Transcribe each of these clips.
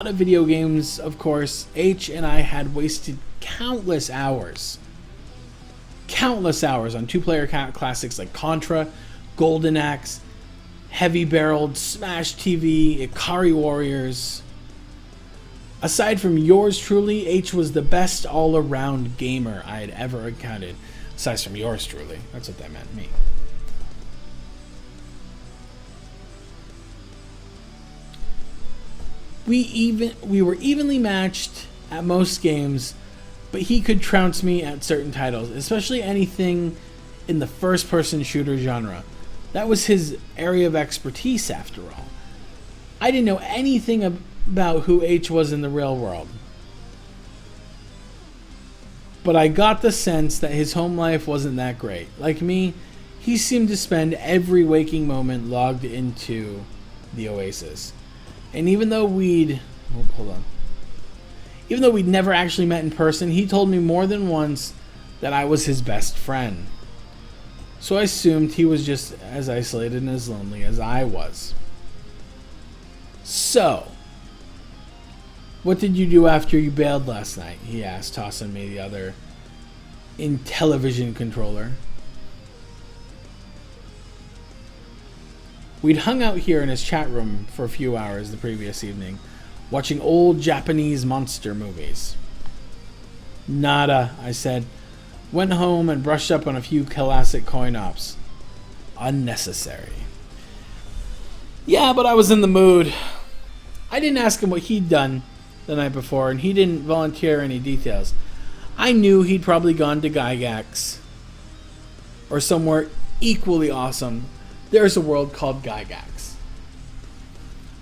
Of video games, of course, H and I had wasted countless hours on two-player classics like Contra, Golden Axe, Heavy Barreled, Smash TV, Ikari Warriors. Aside from yours truly, H was the best all-around gamer I had ever encountered. Aside from yours truly, that's what that meant, me. We were evenly matched at most games, but he could trounce me at certain titles, especially anything in the first-person shooter genre. That was his area of expertise, after all. I didn't know anything about who H was in the real world, but I got the sense that his home life wasn't that great. Like me, he seemed to spend every waking moment logged into the Oasis. And even though we'd never actually met in person, he told me more than once that I was his best friend. So I assumed he was just as isolated and as lonely as I was. So, what did you do after you bailed last night? He asked, tossing me the other Intellivision controller. We'd hung out here in his chat room for a few hours the previous evening, watching old Japanese monster movies. Nada, I said. Went home and brushed up on a few classic coin ops. Unnecessary. Yeah, but I was in the mood. I didn't ask him what he'd done the night before, and he didn't volunteer any details. I knew he'd probably gone to Gygax or somewhere equally awesome. There's a world called Gygax.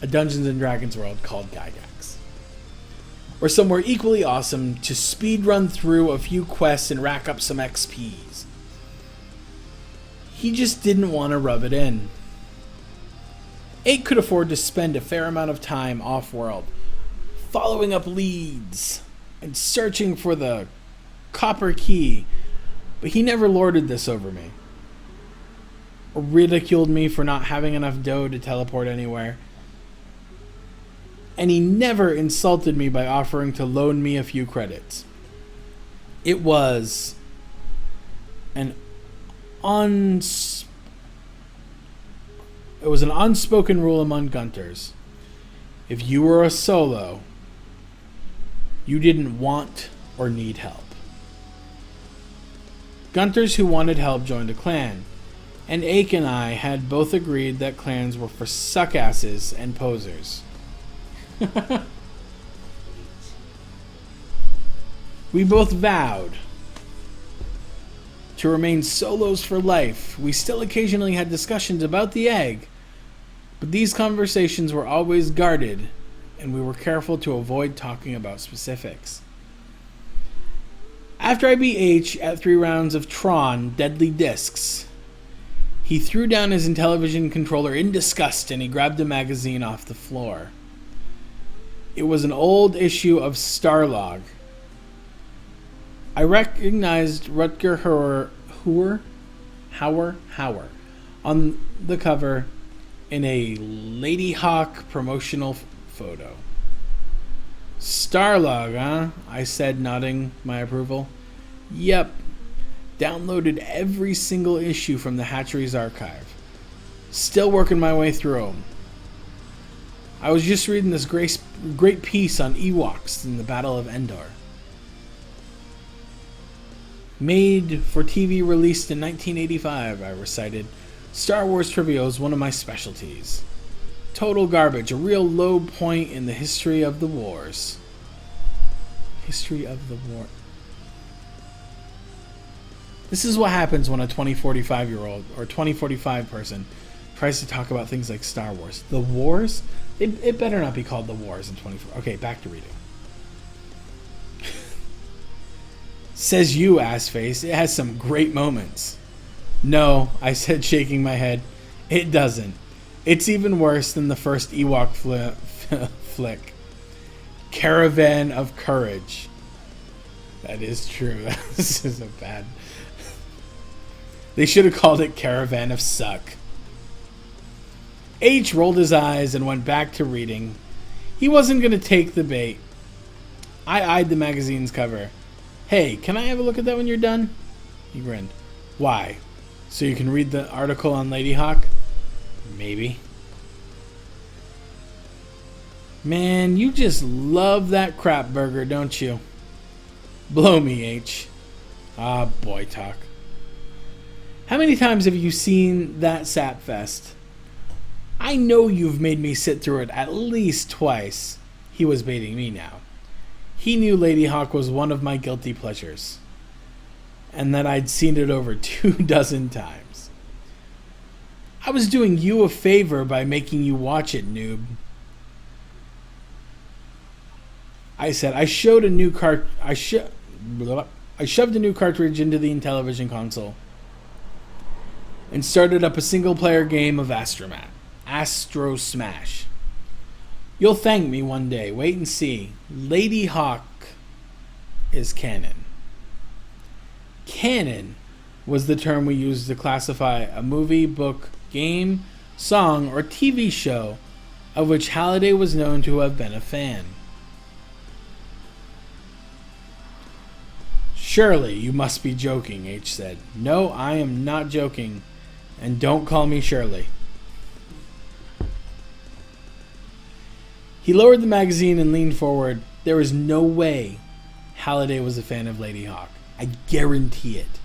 A Dungeons and Dragons world called Gygax. Or somewhere equally awesome to speedrun through a few quests and rack up some XPs. He just didn't want to rub it in. 8 could afford to spend a fair amount of time off-world, following up leads and searching for the copper key, but he never lorded this over me. Or ridiculed me for not having enough dough to teleport anywhere. And he never insulted me by offering to loan me a few credits. It was an unspoken rule among Gunters. If you were a solo, you didn't want or need help. Gunters who wanted help joined a clan. And Ake and I had both agreed that clans were for suckasses and posers. We both vowed to remain solos for life. We still occasionally had discussions about the egg, but these conversations were always guarded, and we were careful to avoid talking about specifics. After I beat H at 3 rounds of Tron Deadly Discs, he threw down his Intellivision controller in disgust and he grabbed a magazine off the floor. It was an old issue of Starlog. I recognized Rutger Hauer on the cover in a Lady Hawk promotional photo. Starlog, huh? I said, nodding my approval. Yep. Downloaded every single issue from the Hatchery's archive. Still working my way through them. I was just reading this great piece on Ewoks in the Battle of Endor. Made for TV, released in 1985, I recited. Star Wars trivia is one of my specialties. Total garbage, a real low point in the history of the wars. History of the war. This is what happens when a 2045-year-old or 2045 person tries to talk about things like Star Wars. The wars? It better not be called the wars in 24. Okay, back to reading. Says you, assface. It has some great moments. No, I said, shaking my head. It doesn't. It's even worse than the first Ewok flick. Caravan of Courage. That is true. This is a bad... They should have called it Caravan of Suck. H rolled his eyes and went back to reading. He wasn't going to take the bait. I eyed the magazine's cover. Hey, can I have a look at that when you're done? He grinned. Why? So you can read the article on Lady Hawk? Maybe. Man, you just love that crap burger, don't you? Blow me, H. Ah, boy talk. How many times have you seen that Sapfest? I know you've made me sit through it at least twice. He was baiting me now. He knew Lady Hawk was one of my guilty pleasures, and that I'd seen it over 24 times. I was doing you a favor by making you watch it, noob. I said, I shoved a new cartridge into the Intellivision console and started up a single-player game of Astro Smash. You'll thank me one day. Wait and see. Lady Hawk is canon. Canon was the term we used to classify a movie, book, game, song, or TV show of which Halliday was known to have been a fan. Surely you must be joking, H said. No, I am not joking. And don't call me Shirley. He lowered the magazine and leaned forward. There was no way Halliday was a fan of Lady Hawk. I guarantee it.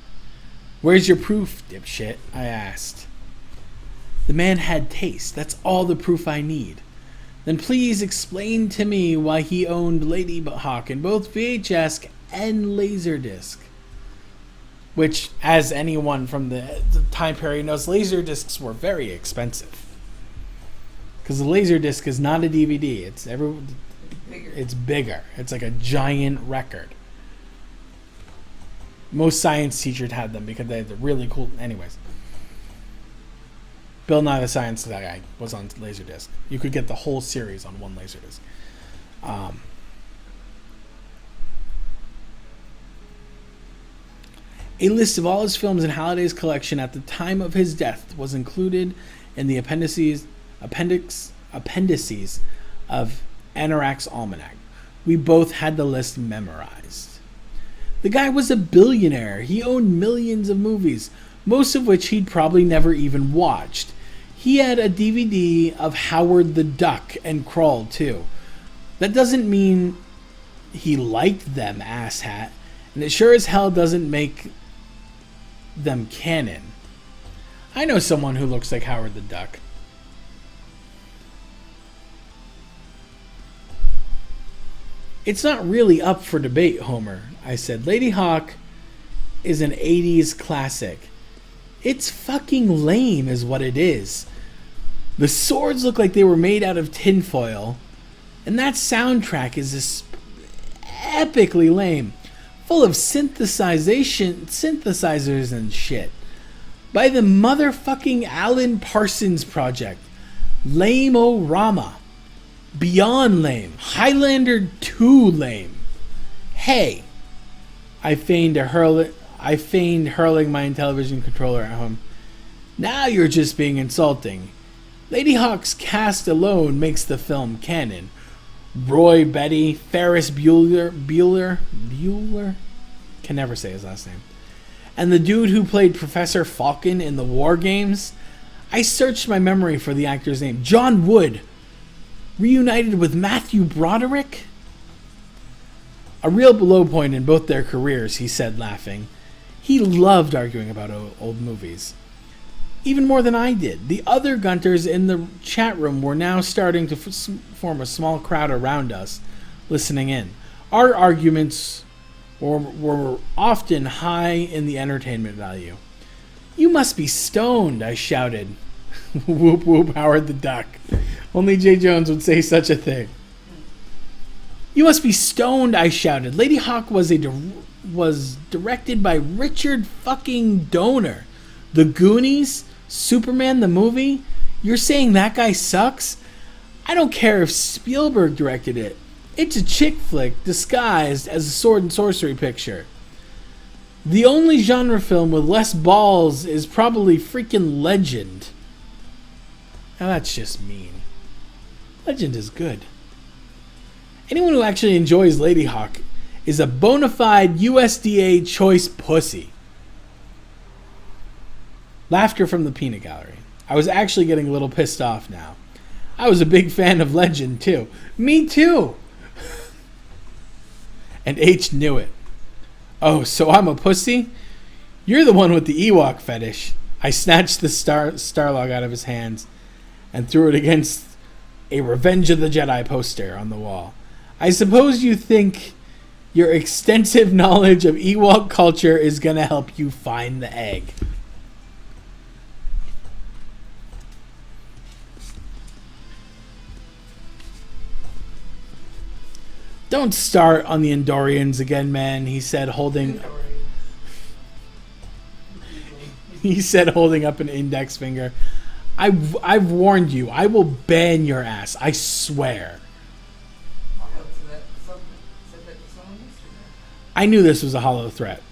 Where's your proof, dipshit? I asked. The man had taste. That's all the proof I need. Then please explain to me why he owned Lady Hawk in both VHS and Laserdisc. Which, as anyone from the time period knows, Laserdiscs were very expensive. Because the Laserdisc is not a DVD. It's bigger. It's like a giant record. Most science teachers had them because they had the really cool... Anyways. Bill Nye the Science Guy was on Laserdisc. You could get the whole series on one Laserdisc. A list of all his films in Halliday's collection at the time of his death was included in the appendices of Anorak's Almanac. We both had the list memorized. The guy was a billionaire. He owned millions of movies, most of which he'd probably never even watched. He had a DVD of Howard the Duck and Crawl, too. That doesn't mean he liked them, asshat, and it sure as hell doesn't make them canon. I know someone who looks like Howard the Duck. It's not really up for debate, Homer, I said. Lady Hawk is an 80s classic. It's fucking lame is what it is. The swords look like they were made out of tinfoil, and that soundtrack is just epically lame. Full of synthesizers and shit. By the motherfucking Alan Parsons Project. Lame-o-rama. Beyond lame. Highlander 2 lame. Hey. I feigned hurling my Intellivision controller at home. Now you're just being insulting. Lady Hawk's cast alone makes the film canon. Roy Betty, Ferris Bueller, can never say his last name, and the dude who played Professor Falcon in the War Games. I searched my memory for the actor's name. John Wood, reunited with Matthew Broderick? A real low point in both their careers, he said, laughing. He loved arguing about old movies. Even more than I did. The other Gunters in the chat room were now starting to form a small crowd around us, listening in. Our arguments were often high in the entertainment value. You must be stoned, I shouted. Whoop whoop, Howard the Duck. Only J. Jones would say such a thing. You must be stoned, I shouted. Lady Hawk was directed by Richard fucking Donner. The Goonies? Superman the movie? You're saying that guy sucks? I don't care if Spielberg directed it. It's a chick flick disguised as a sword and sorcery picture. The only genre film with less balls is probably freaking Legend. Now that's just mean. Legend is good. Anyone who actually enjoys Ladyhawke is a bona fide USDA choice pussy. Laughter from the peanut gallery. I was actually getting a little pissed off now. I was a big fan of Legend, too. Me too! And H knew it. Oh, so I'm a pussy? You're the one with the Ewok fetish. I snatched the Starlog out of his hands and threw it against a Revenge of the Jedi poster on the wall. I suppose you think your extensive knowledge of Ewok culture is going to help you find the egg. Don't start on the Endorians again, man, he said, holding up an index finger. I've warned you. I will ban your ass. I swear. I knew this was a hollow threat.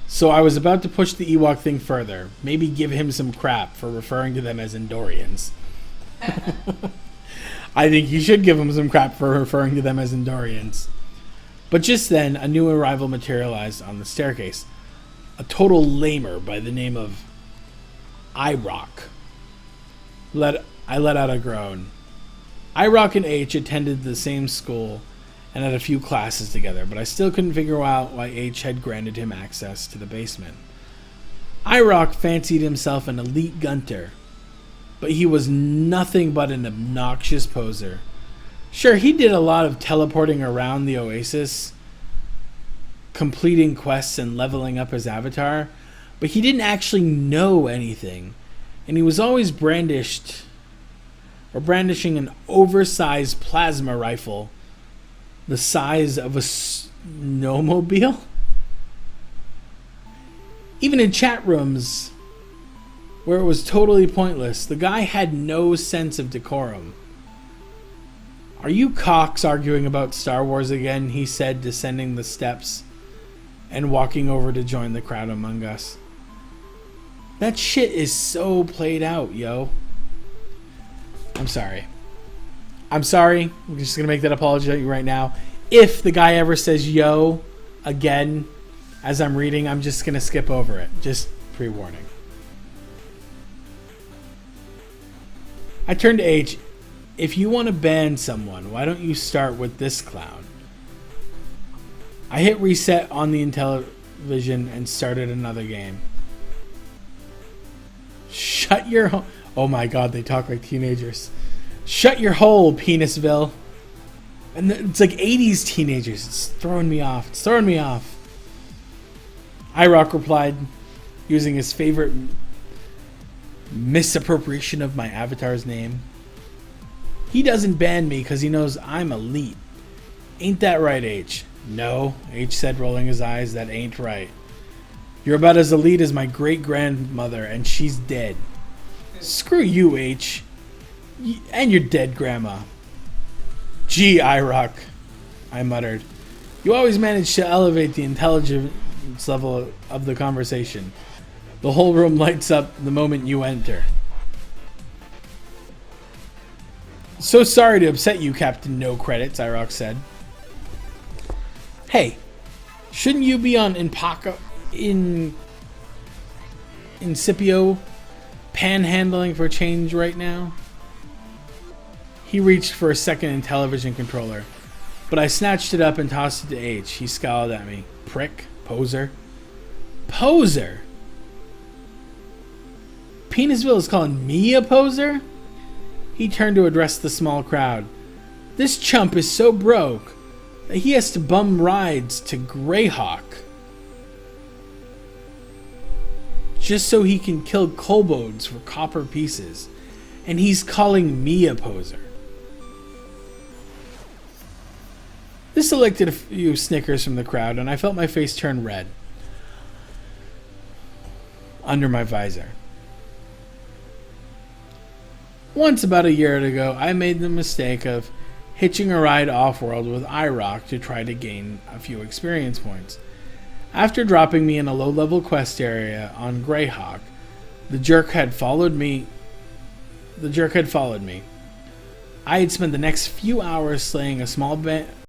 So I was about to push the Ewok thing further. Maybe give him some crap for referring to them as Endorians. I think you should give him some crap for referring to them as Endorians. But just then, a new arrival materialized on the staircase. A total lamer by the name of IROC. I let out a groan. IROC and H attended the same school and had a few classes together, but I still couldn't figure out why H had granted him access to the basement. IROC fancied himself an elite gunter, but he was nothing but an obnoxious poser. Sure, he did a lot of teleporting around the Oasis, completing quests and leveling up his avatar, but he didn't actually know anything, and he was always brandishing an oversized plasma rifle the size of a snowmobile. Even in chat rooms where it was totally pointless, the guy had no sense of decorum. Are you cocks arguing about Star Wars again? He said, descending the steps and walking over to join the crowd among us. That shit is so played out, yo. I'm sorry. I'm just going to make that apology right now. If the guy ever says yo again as I'm reading, I'm just going to skip over it. Just pre-warning. I turned to H. If you want to ban someone, why don't you start with this clown? I hit reset on the Intellivision and started another game. Shut your hole. Oh my god, they talk like teenagers. Shut your hole, Penisville. And it's like 80s teenagers. It's throwing me off. IROC replied, using his favorite misappropriation of my avatar's name. He doesn't ban me because he knows I'm elite. Ain't that right, H? No, H said, rolling his eyes. That ain't right. You're about as elite as my great-grandmother, and she's dead. Screw you, H. And your dead grandma. Gee, IROC, I muttered. You always manage to elevate the intelligence level of the conversation. The whole room lights up the moment you enter. So sorry to upset you, Captain No Credits, IROC said. Hey, shouldn't you be on Incipio panhandling for change right now? He reached for a second Intellivision controller, but I snatched it up and tossed it to H. He scowled at me. Prick. Poser. Poser? Penisville is calling me a poser? He turned to address the small crowd. This chump is so broke that he has to bum rides to Greyhawk just so he can kill kobolds for copper pieces. And he's calling me a poser. This elicted a few snickers from the crowd, and I felt my face turn red under my visor. Once, about a year ago, I made the mistake of hitching a ride off-world with IROC to try to gain a few experience points. After dropping me in a low-level quest area on Greyhawk, the jerk had followed me. I had spent the next few hours slaying a small